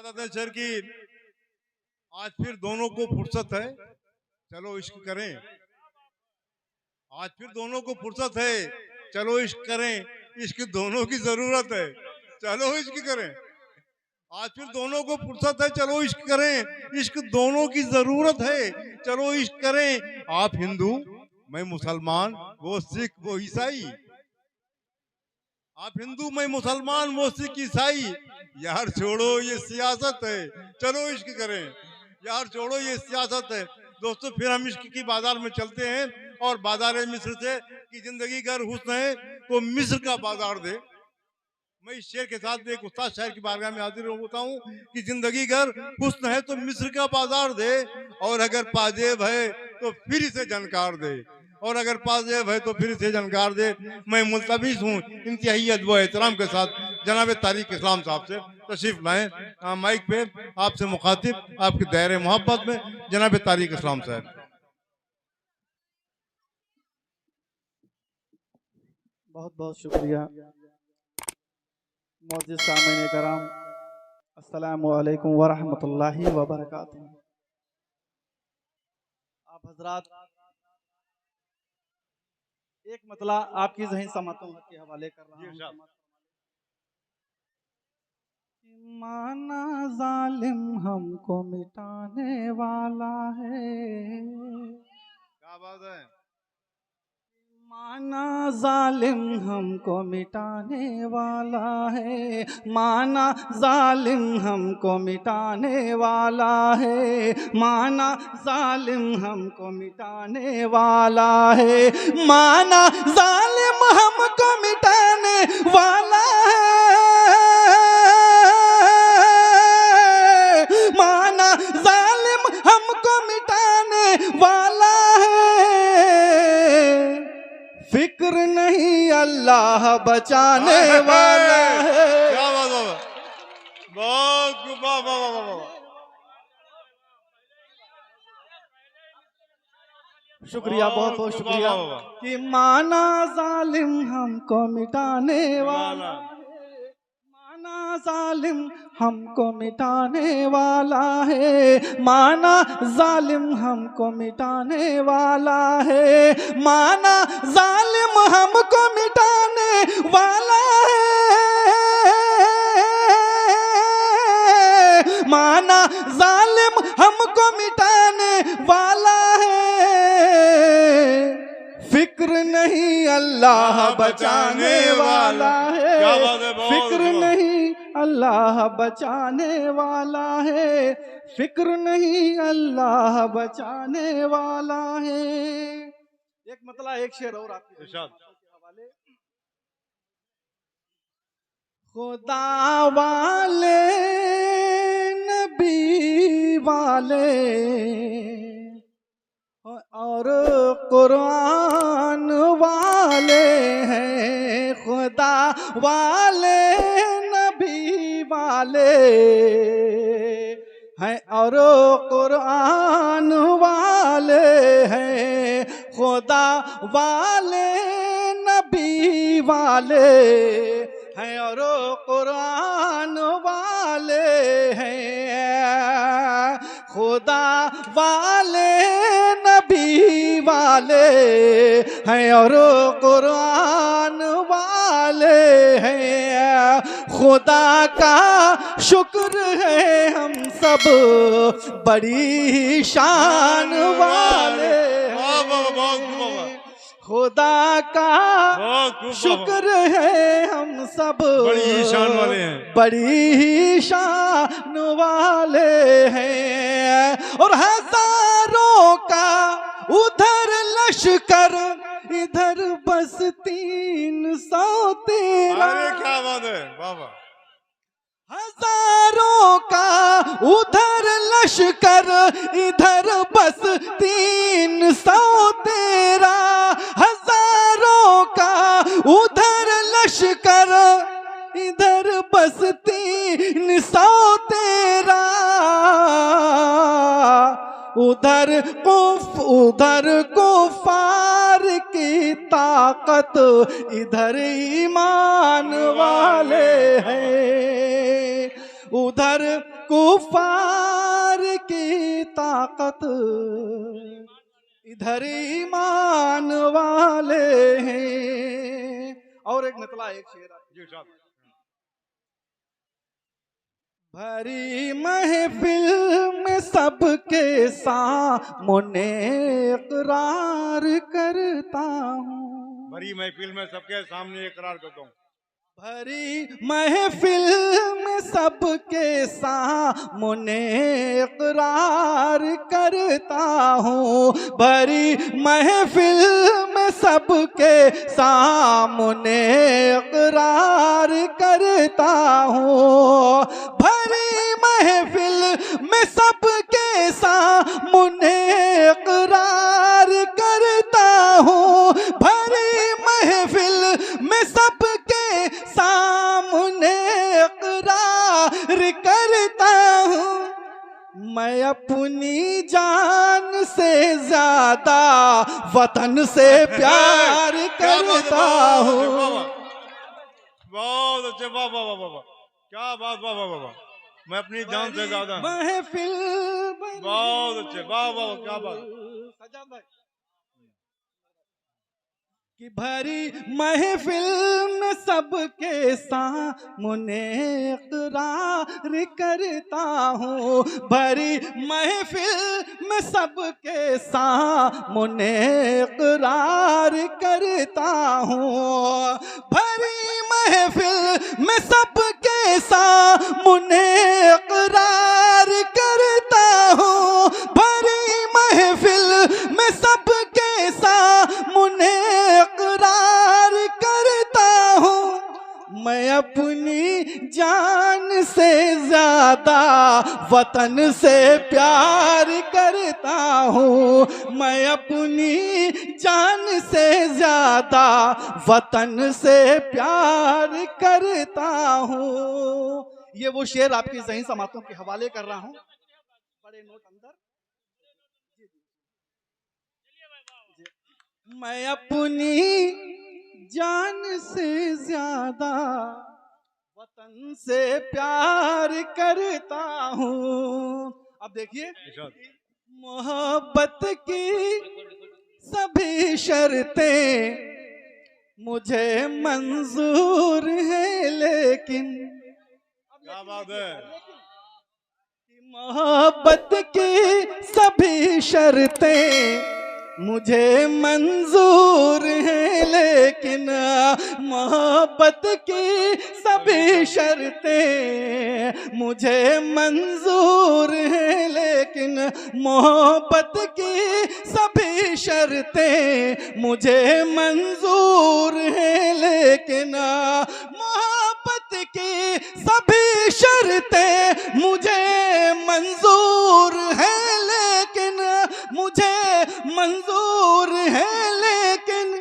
आदत है सर की आज फिर दोनों को फुर्सत है, चलो इश्क करें। आज फिर दोनों को फुर्सत है, चलो इश्क करें। इश्क दोनों की जरूरत है, चलो इश्क करें। आज फिर दोनों को फुर्सत है, चलो इश्क करें। इश्क दोनों की जरूरत है, चलो इश्क करें। आप हिंदू, मैं मुसलमान, वो सिख वो ईसाई। आप हिंदू, मैं मुसलमान, वो सिख ईसाई। यार छोड़ो ये सियासत है, चलो इश्क करें। यार छोड़ो ये सियासत है। दोस्तों फिर हम इश्क की बाजार में चलते हैं और बाजार मिस्र से कि जिंदगी गर हुस्न है तो मिस्र का बाजार दे। मैं इस शेर के साथ एक उस्ताद शायर की बारगाह में हाजिर होता हूँ कि जिंदगी गर हुस्न है तो मिस्र का बाजार दे, और अगर पाजेब है तो फिर इसे जानकार दे, और अगर पाजेब है तो फिर इसे जानकार दे। मैं मुल्तमिस हूँ इंतहाई अदब व एहतराम के साथ जनाब तारिक इस्लाम साहब से तशरीफ लाएं माइक पे। आपसे मुखातिब आपके दायरे मोहब्बत में जनाब तारिक इस्लाम साहब। बहुत बहुत शुक्रिया मोअज़्ज़िज़ सामईन कराम, अस्सलामु अलैकुम व रहमतुल्लाहि व बरकातुहू। आप हजरात एक मतला आपकी ज़हन समातों के हवाले कर रहा हूँ। माना जालिम हमको मिटाने वाला है, क्या बात है। माना जालिम हमको मिटाने वाला है, माना जालिम हमको मिटाने वाला है, माना जालिम हमको मिटाने वाला है, माना जालिम हमको मिटाने वाला है, माना जालिम हमको मिटाने वाला है। फिक्र नहीं अल्लाह बचाने वाला है। क्या बात है, बहुत वाह वाह वाह वाह। शुक्रिया, बहुत बहुत शुक्रिया कि माना जालिम हमको मिटाने वाला है, माना जालिम हमको मिटाने वाला है, माना जालिम हमको मिटाने वाला है, माना जालिम हमको मिटाने वाला है, माना जालिम हमको मिटाने वाला है। फिक्र नहीं अल्लाह बचाने वाला है, फिक्र नहीं अल्लाह बचाने वाला है, फिक्र नहीं अल्लाह बचाने वाला है। एक मतलब एक शेर और आपके हवाले। खुदा वाले नबी वाले और कुरान वाले हैं, खुदा वाले नबी वाले हैं और कुरान वाले हैं, खुदा वाले नबी वाले हैं और कुरान वाले हैं, खुदा वाले नबी वाले हैं और कुरान वाले हैं। खुदा का शुक्र है हम सब बड़ी शान वाले हैं, खुदा का शुक्र है हम सब बड़ी शान वाले हैं, बड़ी शान वाले हैं। और हजारों का उधर लश्कर इधर बस 313। अरे क्या बात है बाबा। हजारों का उधर लश्कर इधर बस 313, हजारों का उधर लश्कर इधर बस 313, उधर कुफार की ताकत इधर ईमान वाले हैं, उधर कुफार की ताकत, इधर ईमान वाले हैं। और एक नितला, एक शेर जी साहब। भरी महफिल में सबके सामने इकरार करता हूँ। भरी महफिल में सबके सामने इकरार करता हूँ। भरी महफिल में सबके सामने इकरार करता हूँ। भरी महफिल में सबके सामने इकरार करता हूँ। भरी महफिल में सबके सामने इकरार करता हूँ। भरी महफिल में सबके सामने इकरार करता हूँ। मैं अपनी जान से ज्यादा वतन से प्यार करता हूँ। बहुत अच्छे, वाह वाह वाह वाह, क्या बात, वाह वाह वाह। मैं अपनी जान से ज्यादा, महफिल, बहुत अच्छे, वाह वाह, क्या बात। सजाद भाई कि भरी महफिल में सबके सामने इकरार करता हूँ। भरी महफिल में सबके सामने इकरार करता हूँ। भरी महफिल में सबके सामने इकरार करता हूँ। भरी महफिल में सबके सामने इकरार करता हूँ। मैं अपनी जान से ज्यादा वतन से प्यार करता हूँ। मैं अपनी जान से ज्यादा वतन से प्यार करता हूँ। ये वो शेर आपकी ज़हीन समातों के हवाले कर रहा हूँ। बड़े नोट अंदर। मैं अपनी जान से ज्यादा वतन से प्यार करता हूँ। अब देखिए, मोहब्बत की सभी शर्तें मुझे मंजूर है, लेकिन क्या बात है। मोहब्बत की सभी शर्तें मुझे मंजूर है, लेकिन मोहब्बत की सभी शर्तें मुझे मंजूर है, लेकिन मोहब्बत की सभी शर्तें मुझे मंजूर है, लेकिन मोहब्बत की सभी शर्तें मुझे मंजूर है, लेकिन मुझे मंजूर है, लेकिन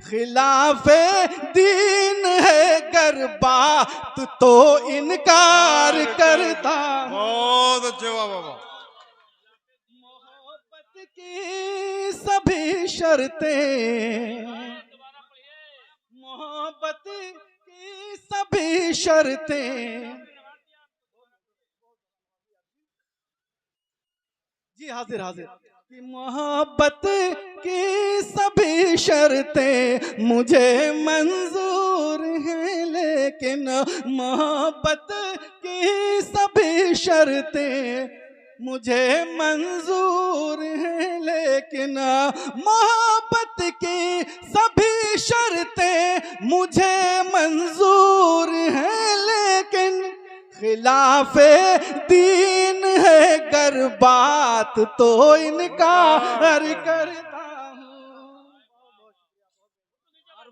खिलाफे दीन है गर बात तो इनकार करता। बहुत अच्छे, वाह वाह वाह। मोहब्बत की सभी शर्तें, मोहब्बत की सभी शर्तें, जी हाजिर हाजिर, कि मोहब्बत की सभी शर्तें मुझे मंजूर हैं, लेकिन मोहब्बत की सभी शर्तें मुझे मंजूर हैं, लेकिन मोहब्बत की सभी शर्तें मुझे मंजूर हैं, लेकिन खिलाफे दीन है गर बात तो इनकार करता हूँ।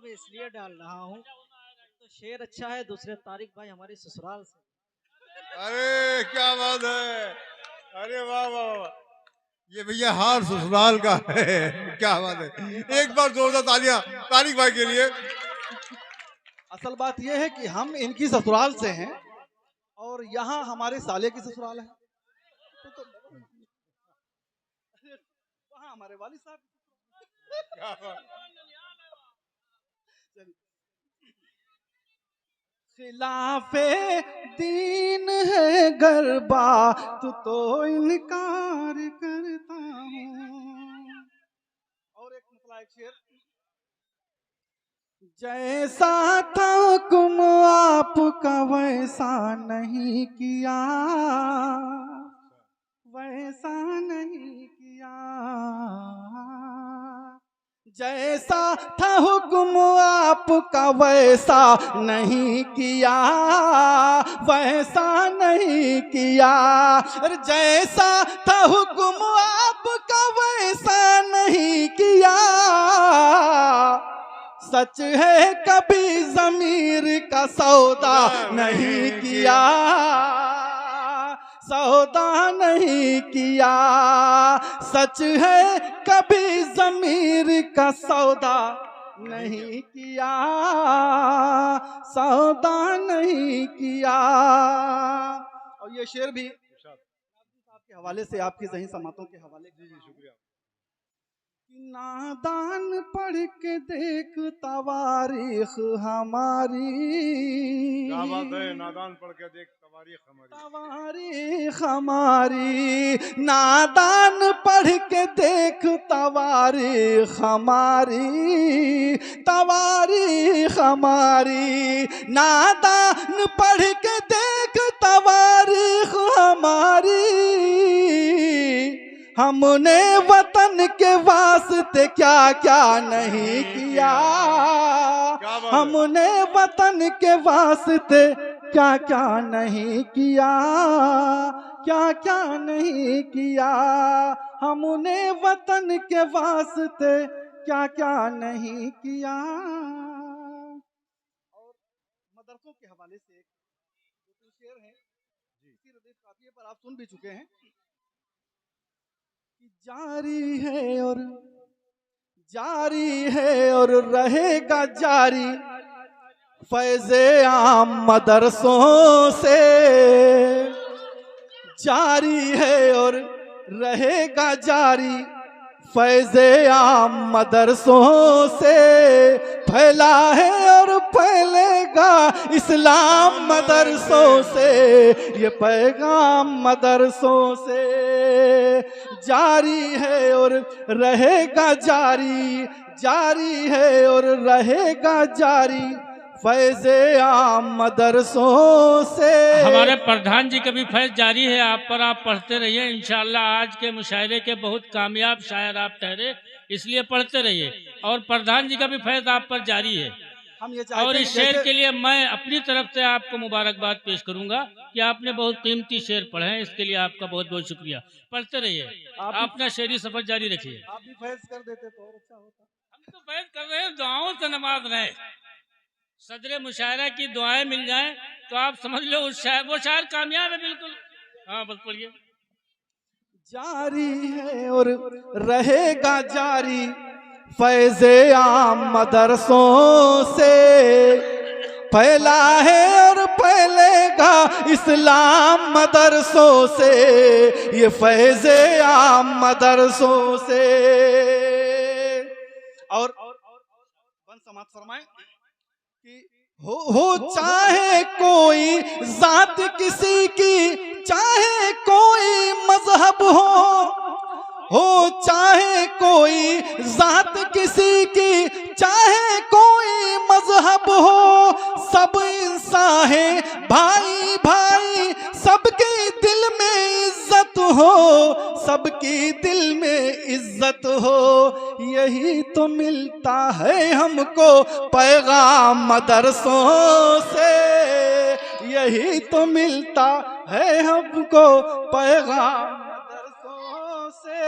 मैं इसलिए डाल रहा हूँ तो शेर अच्छा है, दूसरे तारिक भाई हमारे ससुराल से। अरे क्या बात है, अरे वाह वाह वाह। ये भैया हार ससुराल का है, क्या बात है। एक बार जोरदार तालियां तारिक भाई के लिए। असल बात यह है कि हम इनकी ससुराल से हैं और यहाँ हमारे साले की ससुराल है, तो वहाँ हमारे वालिद साहब। खिलाफे दीन है गरबा तो इनकार करता हूँ। और एक मतलब एक शेर, जैसा था हुक्म आपका वैसा नहीं किया, वैसा नहीं किया। जैसा था हुक्म आपका वैसा नहीं किया, वैसा नहीं किया। अरे जैसा था हुक्म आपका वैसा नहीं किया। सच है कभी ज़मीर का सौदा नहीं किया, सौदा नहीं किया। सच है कभी ज़मीर का सौदा नहीं किया, सौदा नहीं किया। और ये शेर भी आपके हवाले से, आपकी ज़हीन समातों के हवाले। जी जी शुक्रिया। नादान पढ़ के देख तवारीख हमारी, क्या बात है, नादान पढ़ के देख तवारीख हमारी, तवारीख हमारी। नादान पढ़ के देख तवारीख हमारी, तवारीख हमारी। नादान पढ़ के देख तवारीख हमारी। हमने वतन के वास्ते क्या क्या नहीं किया, हमने वतन के वास्ते क्या क्या नहीं किया, क्या क्या नहीं किया। हमने वतन के वास्ते क्या क्या नहीं किया। और मदरसों के हवाले से एक शेर है, इसी रदीफ काफिये पर आप सुन भी चुके हैं। जारी है और जारी है और रहेगा जारी फैज़े आम मदरसों से। जारी है और रहेगा जारी फैज़े आम मदरसों से। फैला है और फैलेगा इस्लाम मदरसों से, ये पैगाम मदरसों से। जारी है और रहेगा जारी, जारी है और रहेगा जारी फैज़े आम मदरसों से। हमारे प्रधान जी का भी फैज़ जारी है आप पर, आप पढ़ते रहिए। इंशाअल्लाह आज के मुशायरे के बहुत कामयाब शायर आप ठहरे, इसलिए पढ़ते रहिए। और प्रधान जी का भी फैज़ आप पर जारी है। हम ये चाहते और हैं इस शेर के लिए मैं अपनी तरफ से आपको मुबारकबाद पेश करूंगा कि आपने बहुत कीमती शेर पढ़े हैं, इसके लिए आपका बहुत बहुत शुक्रिया। पढ़ते रहिए, अपना शेरी सफर जारी रखिए। आप भी फैज़ कर देते तो और अच्छा होता। हम तो फैज़ कर रहे हैं, दुआओं से नमाज रहे। सदर मुशायरा की दुआएं मिल जाएं तो आप समझ लो उस शायर, वो शायर कामयाब है बिल्कुल। हाँ बस पढ़िए। जारी है और रहेगा जारी फैज़े आम मदरसों से। फैला है और फैलेगा इस्लाम मदरसों से, ये फैज़े आम मदरसों से। और समाज फरमाएं कि हो चाहे कोई जात किसी की, चाहे कोई मजहब हो चाहे कोई जात किसी की, चाहे कोई मजहब हो। सब इंसान है भाई भाई, सबके दिल में इज्जत हो, सबकी दिल में इज्जत हो। यही तो मिलता है हमको पैगाम मदरसों से, यही तो मिलता है हमको पैगाम मदरसों से।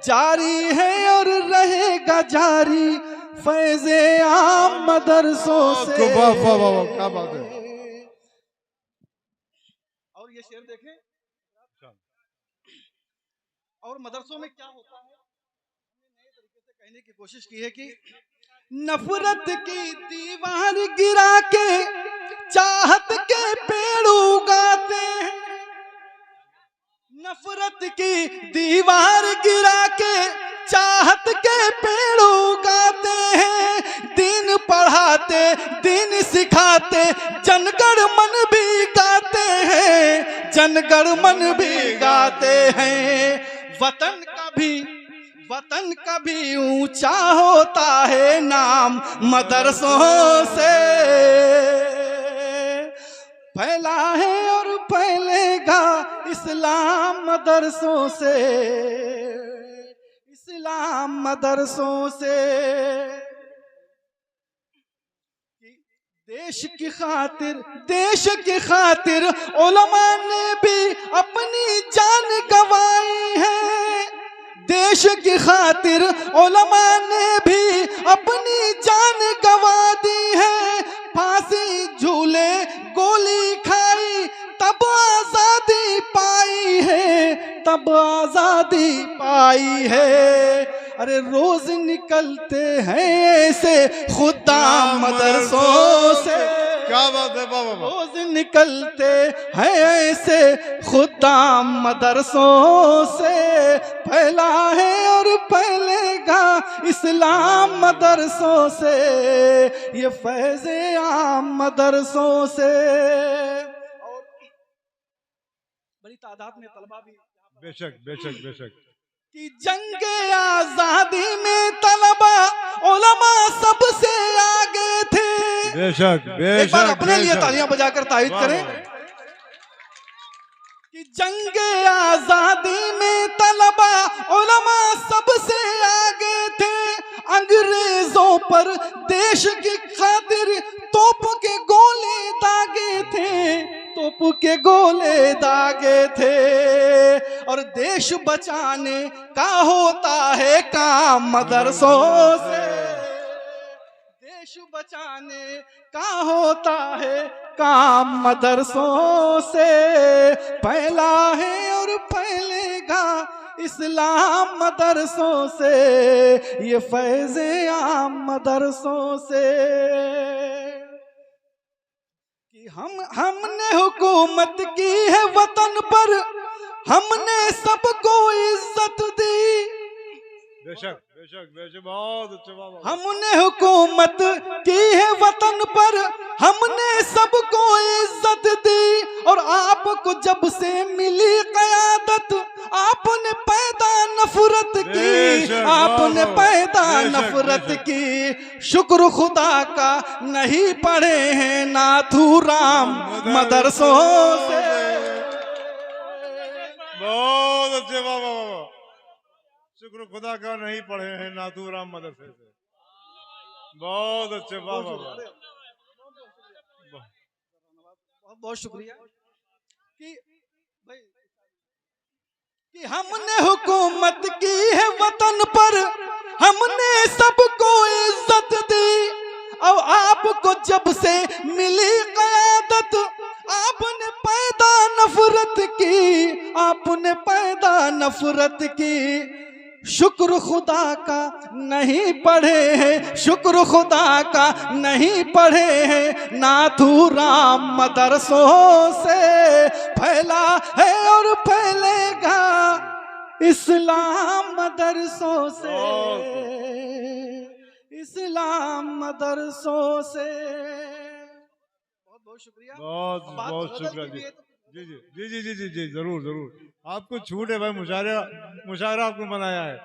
जारी है और रहेगा जारी फैज़े आम मदरसों से। वाह वाह वाह, क्या बात है। और ये शेर देखें, और मदरसों में क्या होता है, नए तरीके से कहने की कोशिश की है कि नफरत की दीवार गिरा के चाहत के पेड़ उगाते हैं। नफरत की दीवार गिरा के चाहत के पेड़ उगाते हैं। दीन पढ़ाते, दीन सिखाते, जनगण मन भी गाते हैं, जनगण मन भी गाते हैं। वतन का भी ऊंचा होता है नाम मदरसों से फैला है और फैलेगा इस्लाम मदरसों से, इस्लाम मदरसों से। देश की खातिर उलमा ने भी अपनी जान गंवाई है, देश की खातिर उलमा ने भी अपनी जान गंवा दी है। फांसी झूले गोली खाई तब आजादी पाई है, तब आजादी पाई है। अरे रोज निकलते हैं ऐसे खुदाम मदरसों से, क्या बात है बाबा, रोज निकलते हैं ऐसे खुदाम मदरसों से फैला है और फैलेगा इस्लाम मदरसों से, ये फैज़े आम मदरसों से। और बड़ी तादाद में तलबा भी, बेशक बेशक बेशक, कि जंगे आजादी में तलबा उलमा सबसे आगे थे। बेशक बेशक, एक बार अपने लिए तालियां बजाकर तारीफ करें कि जंगे आजादी में तलबा उलमा सबसे आगे थे। अंग्रेजों पर देश की खातिर तोप के गोले दागे थे, तोप के गोले दागे थे। और देश बचाने का होता है काम मदरसों से, देश बचाने का होता है काम मदरसों से फैला है और फैलेगा इस्लाम मदरसों से, ये फैज़े आम मदरसों से। कि हमने हुकूमत की है वतन पर, हमने सबको इज्जत दी। बेशक बेशक बेशक, बहुत अच्छा बाबा। हमने हुकूमत की है वतन पर, हमने सबको इज्जत दी। और आपको जब से मिली क़यादत, आपने पैदा नफरत की, आपने पैदा नफरत की। शुक्र खुदा का नहीं पढ़े हैं नाथूराम मदरसों से। बहुत अच्छे बाबा बाबा, शुक्र खुदा का नहीं पढ़े हैं नाथूराम मदरसे से। बहुत अच्छे बाबा बाबा, बहुत बहुत शुक्रिया। कि हमने हुकूमत की है वतन पर, हमने सबको इज्जत दी। और आपको जब से मिली क़यादत, आपने पैदा नफरत की, आपने पैदा नफरत की। शुक्र खुदा का नहीं पढ़े हैं, शुक्र खुदा का नहीं पढ़े हैं नाथूराम मदरसों से फैला है और फैलेगा इस्लाम मदरसों से, इस्लाम मदरसों से। बहुत बहुत शुक्रिया, बहुत बहुत शुक्रिया जी। जी जी जी जी जी जी जी, जरूर जरूर। आपको छूट है भाई, मुशायरा आपको बनाया है।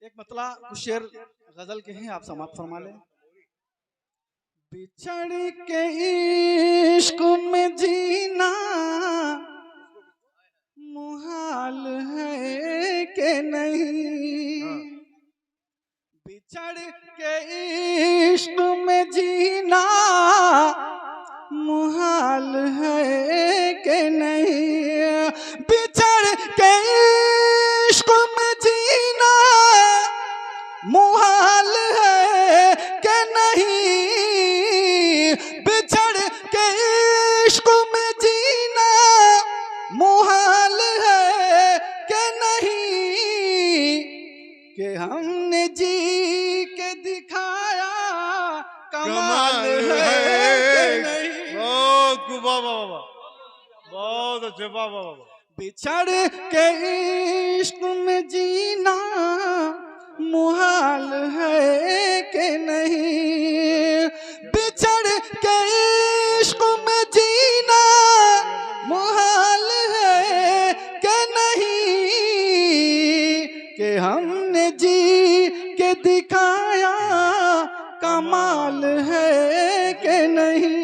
एक मतला कुछ शेर गजल के हैं, आप समाप्त फरमा लें। बिछड़ के इश्क में जीना मुहाल है कि नहीं, बिछड़ के इश्क में जीना मुहाल है कि नहीं, बिछड़ के इश्क में जीना मुहाल है कि नहीं, बिछड़ के इश्क में जीना मुहाल है कि नहीं, कि हमने जी के दिखाया कमाल है कि नहीं। बहुत खूब बाबा बाबा, अच्छे, वाह वाह वाह। बिछड़ के इश्क में जीना मुहाल है कि नहीं, बिछड़ के इश्क में जीना मुहाल है कि नहीं, कि हमने जी के दिखाया कमाल है कि नहीं,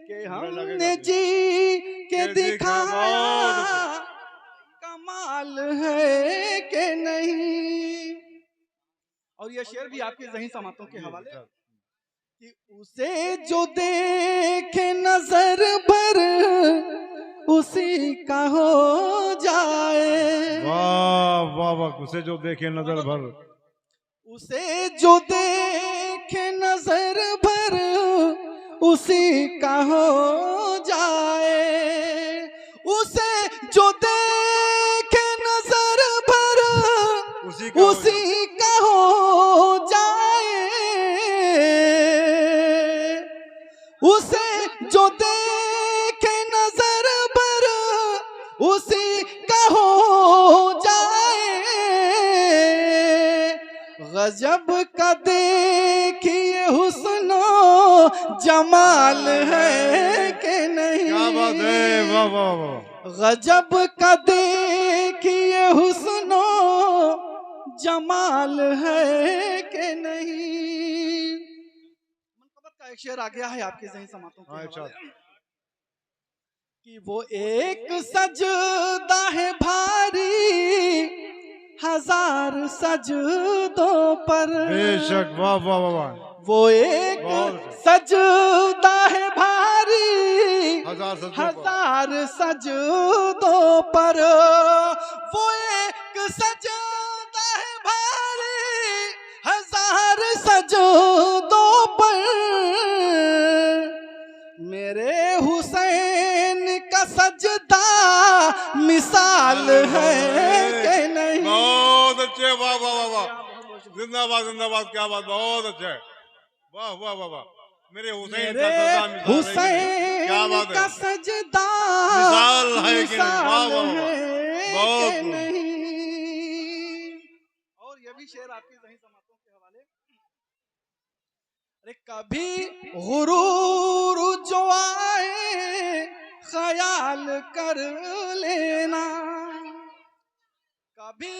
कि हमने जी के दिखाया कमाल है कि नहीं। और यह शेर भी आपके ज़हीन समातों के हवाले कि उसे जो देखे नजर भर उसी का हो जाए, वाह वाह वाह, उसे जो देखे नजर भर, उसे जो देखे नजर भर उसी का हो जाए, उसे जो देखे नजर भर उसी का हो जाए, उसे जो देखे नजर भर उसी का हो जाए, गजब का देखिए हुस्नो जमाल है कि नहीं, क्या बात है, वाह वाह वाह, गजब का देखिए हुस्नो जमाल है कि नहीं। मनक़बत का एक शेर आ गया है आपके ज़हीन समातों के हवाले कि वो एक सजदा है भारी हजार सजदों पर, बेशक, वाह वाह वाह वाह, वो एक सजदा है भारी हजार सजदों पर, वो एक सजदा है भारी हजार सजदों पर, मेरे हुसैन का सजदा मिसाल है कि नहीं। बहुत अच्छे, वाह वाह वाह वाह, जिंदाबाद जिंदाबाद, क्या बात, बहुत अच्छा है, वाह वाह वाह वाह, मेरे हुसैन का सजदा मिसाल है कि नहीं, वाह वाह वाह, बहुत नहीं। और ये भी शेर आपके ज़हीन समातों के हवाले, अरे कभी गुरूर जो आए ख्याल कर लेना, कभी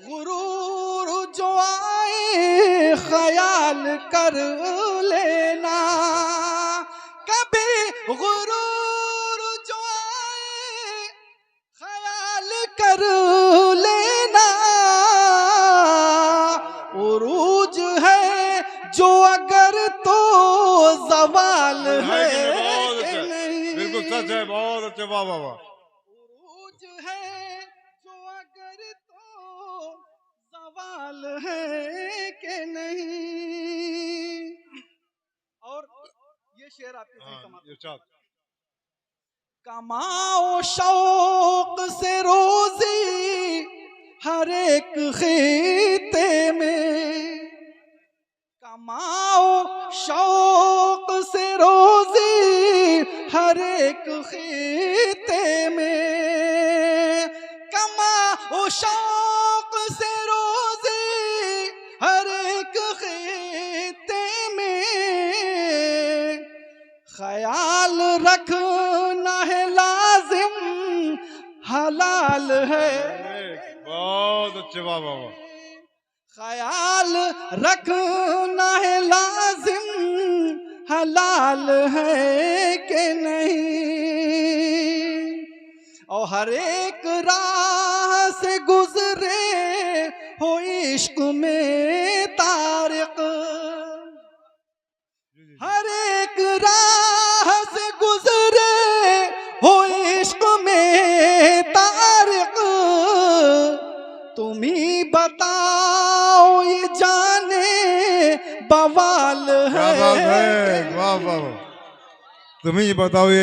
गुरूर जो आए ख्याल कर लेना, कभी गुरूर जो आए ख्याल कर लेना, उरूज है जो अगर तो ज़वाल है कि नहीं, बिल्कुल सच है, बहुत अच्छे, वाह वाह वाह, उरूज है जो अगर तो ज़वाल है कि नहीं। और ये शेर आपके ज़हीन समातों, कमाओ शौक से रोजी हर एक खीते में, कमाओ शौक से रोजी हर एक खीते में, कमाओ शौक से रोजी हर एक खीते में, ख्याल रखना है लाजिम हलाल है, बहुत अच्छे, वाह वाह वाह, ख्याल रखना है लाजिम हलाल है कि नहीं। और हर एक राह से गुजरे हो इश्क में तारिक, हर एक राह से गुजरे हो इश्क में तारिक, तुम ही बताओ ये जाने बवाल है, वाह वाह, तुम ही बताओ ये